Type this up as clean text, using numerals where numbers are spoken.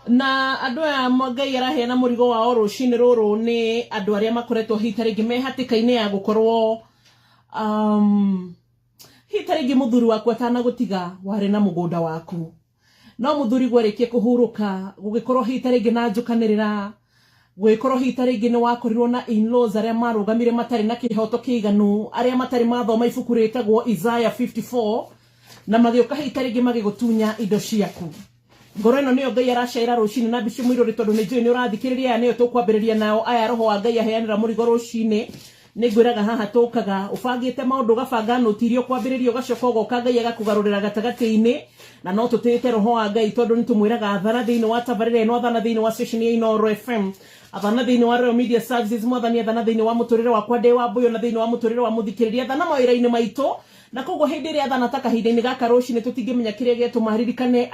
na andu aya Ngai araheana murigo wa rucini ruru ni andu aria makoretwo hitaringi mehatikaine ya gukorwo hitaringi muthuri waku atana gutiga wari na mugunda waku no muthuri gwarikie kuhuruka gugikorwo hitaringi na njukanirira gugikorwo hitaringi ni wakorirwo na in-laws aria marugamire matari na kihoto kiiganu aria matari mathoma ibuku ritagwo Isaiah 54 na magioka hitaringi magigutunya indo ciaku ngoro ino niyo Ngai aracaira rucini na bicu mwiro ritondu ni njui ni urathikiriria aya niyo tukwambiriria nao aya roho wa Ngai aheanira murigo rucini ni ngwiraga haha tukaga ubangite maundu gabanga nutirio kwambiriria ugacoka ugoka Ngai agakugarurira gatagati-ini na no tutete roho wa Ngai tondu ni tumwiraga athana thiini wa tabarire no athana thiini wa station ya Inooro FM athana thiini wa Royal Media Services mwathani athana thiini wa muturire wakwa ndi wa mbuyo na thiini wa muturire wa muthikiriria athana mawira-ini maitu na koguo hindi ria athana ta kahinda-ini gaka rucini tutingimenya kiria gietumaririkane